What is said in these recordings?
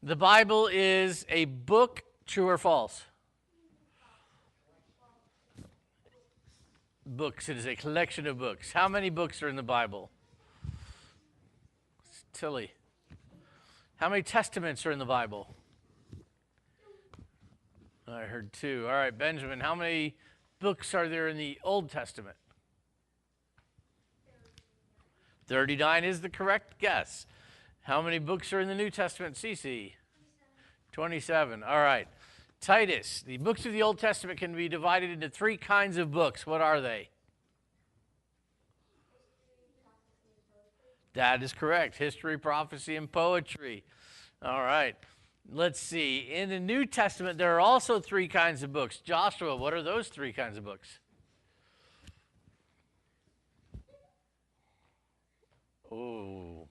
The Bible is a book, true or false? Books. It is a collection of books. How many books are in the Bible? Tilly. How many testaments are in the Bible? I heard 2. All right, Benjamin, how many books are there in the Old Testament? 39 is the correct guess. How many books are in the New Testament, Cece? 27. All right. Titus, the books of the Old Testament can be divided into 3 kinds of books. What are they? That is correct. History, prophecy, and poetry. All right. Let's see. In the New Testament, there are also 3 kinds of books. Joshua, what are those 3 kinds of books? Oh.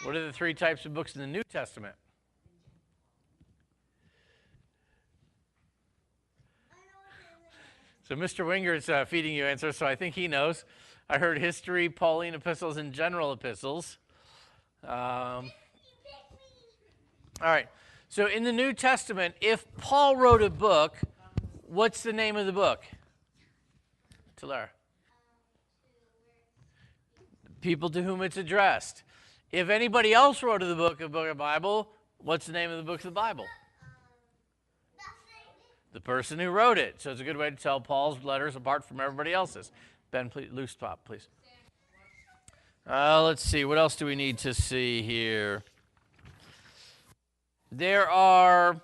What are the 3 types of books in the New Testament? So Mr. Winger is feeding you answers, so I think he knows. I heard history, Pauline epistles, and general epistles. All right. So in the New Testament, if Paul wrote a book, what's the name of the book? Talara. People to whom it's addressed. If anybody else wrote the book of the Bible, what's the name of the book of the Bible? The person who wrote it. So it's a good way to tell Paul's letters apart from everybody else's. Ben, please, loose pop, please. Let's see. What else do we need to see here? There are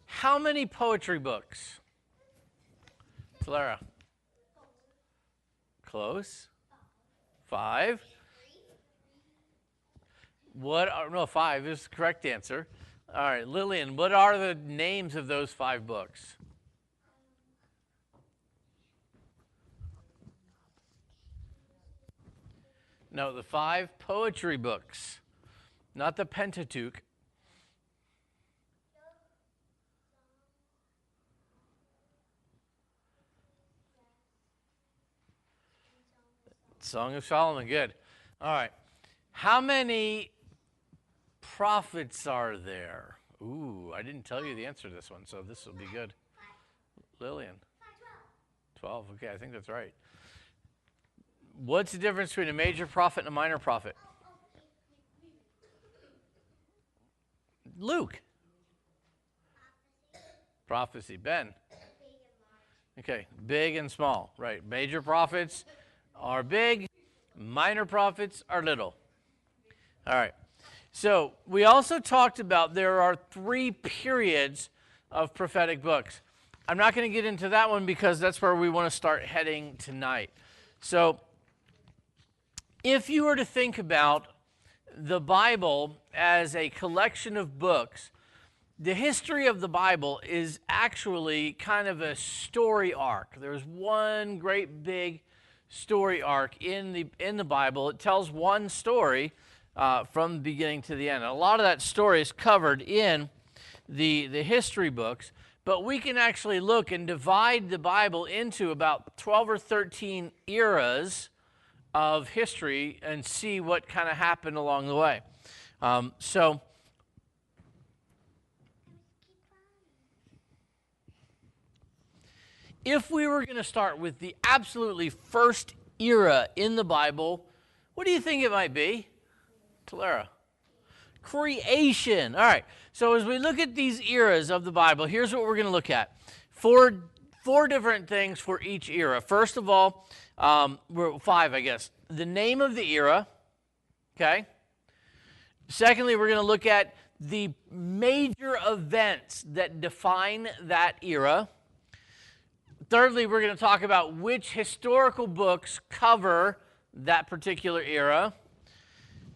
how many poetry books? Talara. Close. 5. What are, no, 5 is the correct answer. All right, Lillian, what are the names of those 5 books? No, the 5 poetry books, not the Pentateuch. Song of Solomon, good. All right. How many prophets are there? Ooh, I didn't tell you the answer to this one, so this will be good. Lillian? 12, okay, I think that's right. What's the difference between a major prophet and a minor prophet? Luke. Prophecy. Ben? Okay, big and small, right. Major prophets are big, minor prophets are little. All right. So we also talked about there are 3 periods of prophetic books. I'm not going to get into that one because that's where we want to start heading tonight. So if you were to think about the Bible as a collection of books, the history of the Bible is actually kind of a story arc. There's one great big story arc in the Bible. It tells one story from the beginning to the end. And a lot of that story is covered in the history books, but we can actually look and divide the Bible into about 12 or 13 eras of history and see what kind of happened along the way. So if we were going to start with the absolutely first era in the Bible, what do you think it might be? Talara. Creation. All right. So as we look at these eras of the Bible, here's what we're going to look at. Four different things for each era. First of all, 5, I guess. The name of the era. Okay. Secondly, we're going to look at the major events that define that era. Thirdly, we're going to talk about which historical books cover that particular era.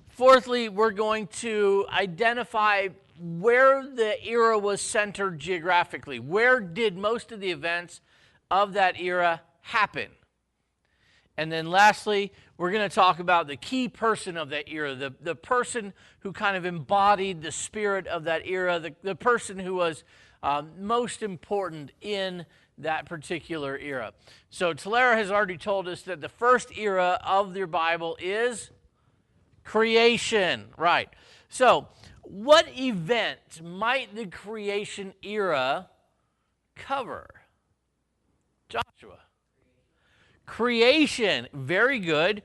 Fourthly, we're going to identify where the era was centered geographically. Where did most of the events of that era happen? And then lastly, we're going to talk about the key person of that era, the person who kind of embodied the spirit of that era, the person who was most important in that particular era. So Talara has already told us that the first era of your Bible is creation. Right. So What event might the creation era cover? Joshua. Creation. Very good.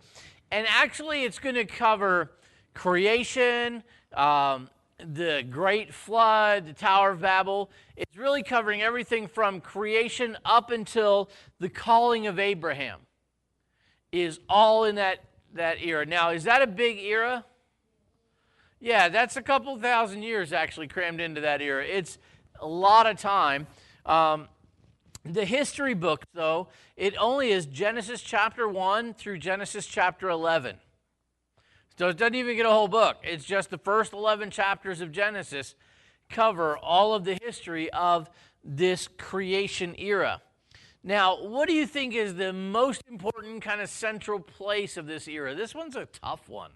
And actually, it's going to cover creation, the Great Flood, the Tower of Babel. It's really covering everything from creation up until the calling of Abraham is all in that era. Now, is that a big era? Yeah, that's a couple thousand years actually crammed into that era. It's a lot of time. The history book, though, it only is Genesis chapter 1 through Genesis chapter 11. So it doesn't even get a whole book. It's just the first 11 chapters of Genesis cover all of the history of this creation era. Now, what do you think is the most important kind of central place of this era? This one's a tough one.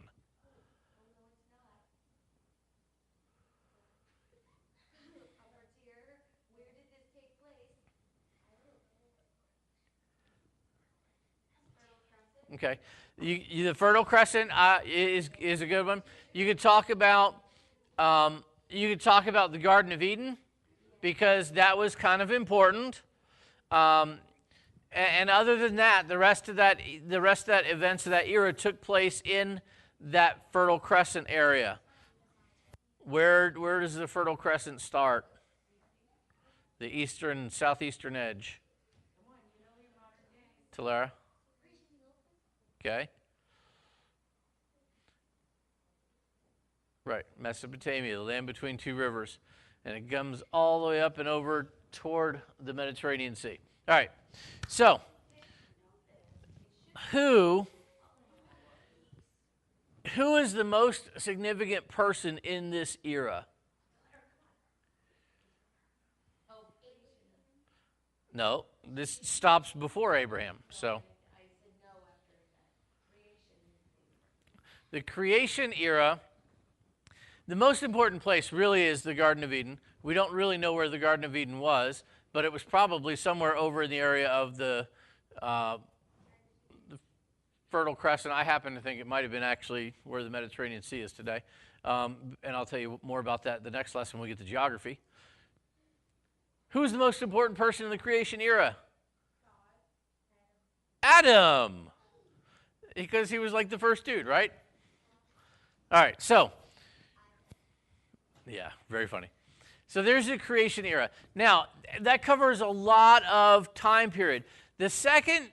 Okay, the Fertile Crescent is a good one. You could talk about the Garden of Eden, because that was kind of important. And other than that, the rest of that events of that era took place in that Fertile Crescent area. Where does the Fertile Crescent start? The southeastern edge. Tulare. Okay. Right, Mesopotamia, the land between two rivers. And it comes all the way up and over toward the Mediterranean Sea. All right, so who is the most significant person in this era? No, this stops before Abraham, so. The creation era, the most important place really is the Garden of Eden. We don't really know where the Garden of Eden was, but it was probably somewhere over in the area of the Fertile Crescent. I happen to think it might have been actually where the Mediterranean Sea is today. And I'll tell you more about that the next lesson when we get to geography. Who's the most important person in the creation era? Adam. Because he was like the first dude, right? All right, so, yeah, very funny. So there's the creation era. Now, that covers a lot of time period. The second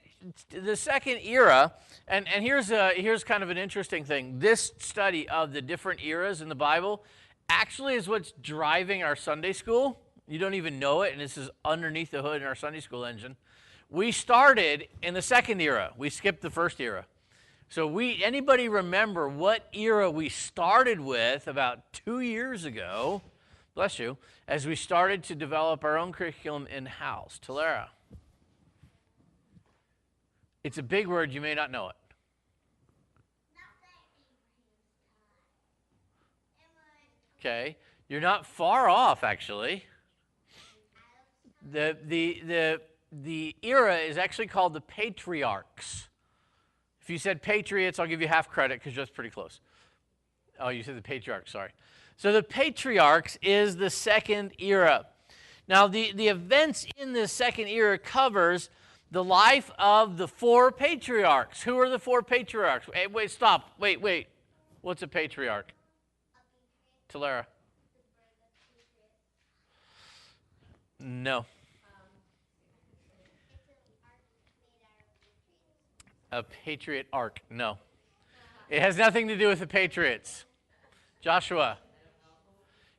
era, and here's kind of an interesting thing. This study of the different eras in the Bible actually is what's driving our Sunday school. You don't even know it, and this is underneath the hood in our Sunday school engine. We started in the second era. We skipped the first era. So anybody remember what era we started with about 2 years ago, bless you, as we started to develop our own curriculum in-house? Tulare. It's a big word, you may not know it. Okay, you're not far off, actually. The era is actually called the Patriarchs. If you said Patriots, I'll give you half credit because that's pretty close. Oh, you said the Patriarchs, sorry. So the Patriarchs is the second era. Now, the events in this second era covers the life of the four patriarchs. Who are the four patriarchs? Hey, wait, stop. Wait. What's a patriarch? Tulare. No. A patriot ark. No. It has nothing to do with the Patriots. Joshua.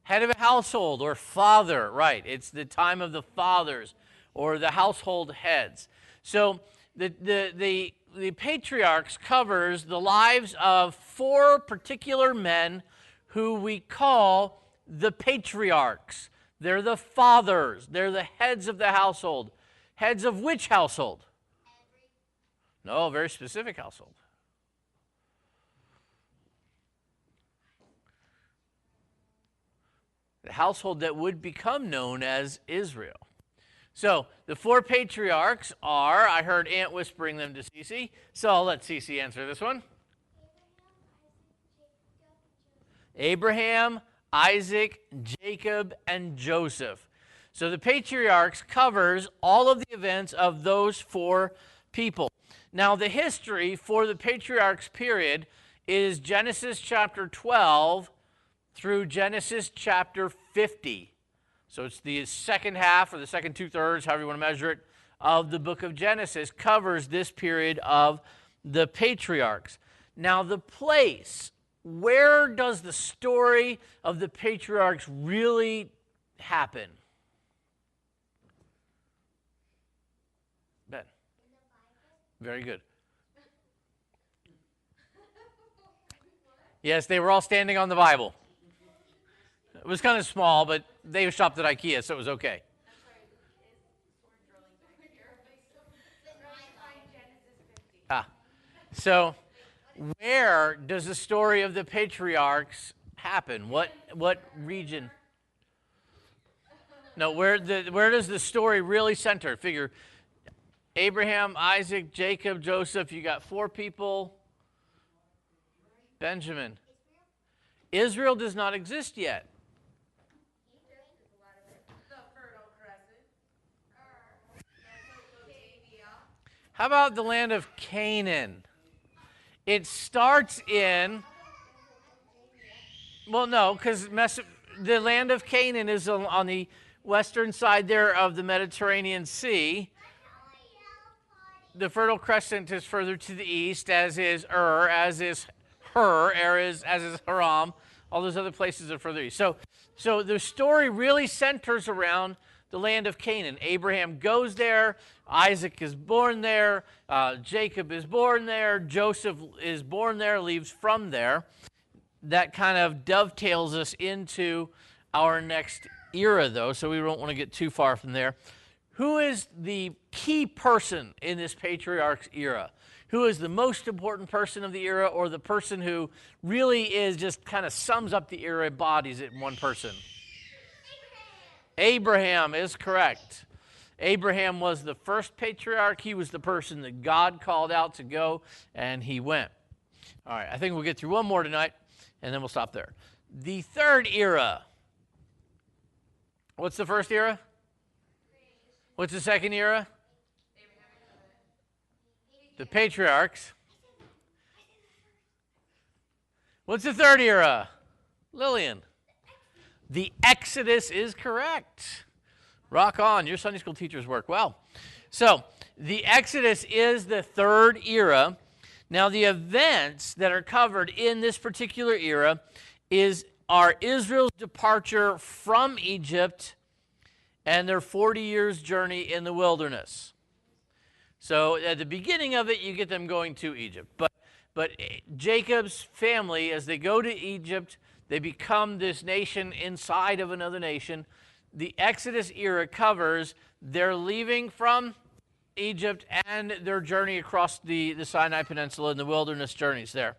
Head of a household or father. Right. It's the time of the fathers or the household heads. So the patriarchs covers the lives of four particular men who we call the patriarchs. They're the fathers. They're the heads of the household. Heads of which household? No, very specific household. The household that would become known as Israel. So the four patriarchs are, I heard Aunt whispering them to Cece, so I'll let Cece answer this one. Abraham, Isaac, Jacob, and Joseph. So the patriarchs covers all of the events of those 4 people. Now the history for the patriarchs period is Genesis chapter 12 through Genesis chapter 50. So it's the second half, or the second 2/3, however you want to measure it, of the book of Genesis covers this period of the patriarchs. Now the place, where does the story of the patriarchs really happen? Ben. Very good. Yes, they were all standing on the Bible. It was kind of small, but they shopped at IKEA, so it was okay. So where does the story of the patriarchs happen? What region? No, where does the story really center? Figure Abraham, Isaac, Jacob, Joseph. You got 4 people. Benjamin. Israel does not exist yet. How about the land of Canaan? It starts in, well, no, because the land of Canaan is on the western side there of the Mediterranean Sea. The Fertile Crescent is further to the east, as is as is as is Haram. All those other places are further east. So the story really centers around the land of Canaan. Abraham goes there. Isaac is born there. Jacob is born there. Joseph is born there, leaves from there. That kind of dovetails us into our next era, though, so we don't want to get too far from there. Who is the key person in this patriarch's era? Who is the most important person of the era, or the person who really is just kind of sums up the era, embodies it in one person? Abraham is correct. Abraham was the first patriarch. He was the person that God called out to go, and he went. All right, I think we'll get through one more tonight, and then we'll stop there. The third era. What's the first era? What's the second era? The patriarchs. What's the third era? Lillian. The Exodus is correct. Rock on. Your Sunday school teachers work well. So, the Exodus is the third era. Now, the events that are covered in this particular era are Israel's departure from Egypt and their 40 years journey in the wilderness. So, at the beginning of it, you get them going to Egypt. But Jacob's family, as they go to Egypt, they become this nation inside of another nation. The Exodus era covers their leaving from Egypt and their journey across the Sinai Peninsula and the wilderness journeys there.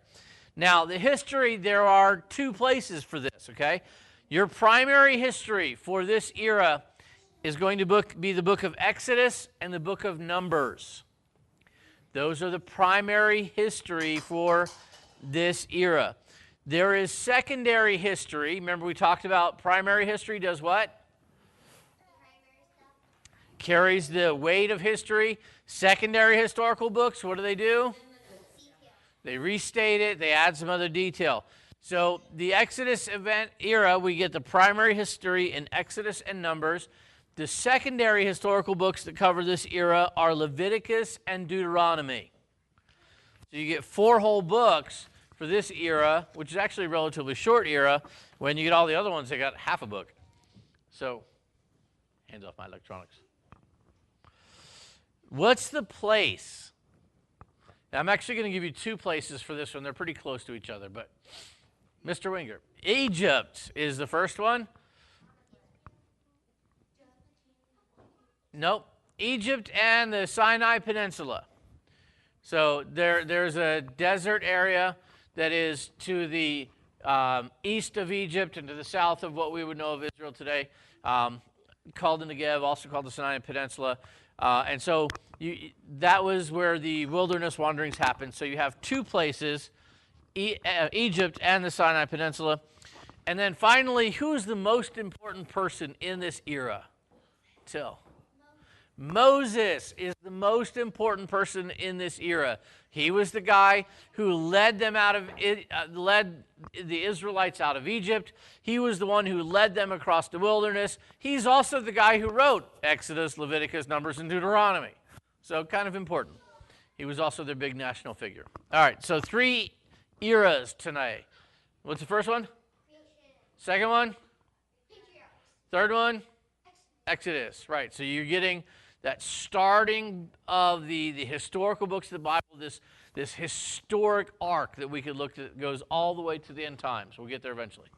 Now, the history, there are 2 places for this, okay? Your primary history for this era is going to be the book of Exodus and the book of Numbers. Those are the primary history for this era. There is secondary history. Remember, we talked about primary history does what? Carries the weight of history. Secondary historical books, what do? They restate it. They add some other detail. So the Exodus event era, we get the primary history in Exodus and Numbers. The secondary historical books that cover this era are Leviticus and Deuteronomy. So you get 4 whole books for this era, which is actually a relatively short era. When you get all the other ones, they got half a book. So, hands off my electronics. What's the place? Now, I'm actually going to give you 2 places for this one. They're pretty close to each other, but Mr. Winger. Egypt is the first one. Nope. Egypt and the Sinai Peninsula. So there's a desert area that is to the east of Egypt and to the south of what we would know of Israel today, called the Negev, also called the Sinai Peninsula. And so that was where the wilderness wanderings happened. So you have 2 places, Egypt and the Sinai Peninsula. And then finally, who's the most important person in this era? Till. Moses is the most important person in this era. He was the guy who led them led the Israelites out of Egypt. He was the one who led them across the wilderness. He's also the guy who wrote Exodus, Leviticus, Numbers, and Deuteronomy. So kind of important. He was also their big national figure. All right, so 3 eras tonight. What's the first one? Second one? Third one? Exodus. Right, so you're getting that starting of the historical books of the Bible, this historic arc that we could look at, goes all the way to the end times. We'll get there eventually.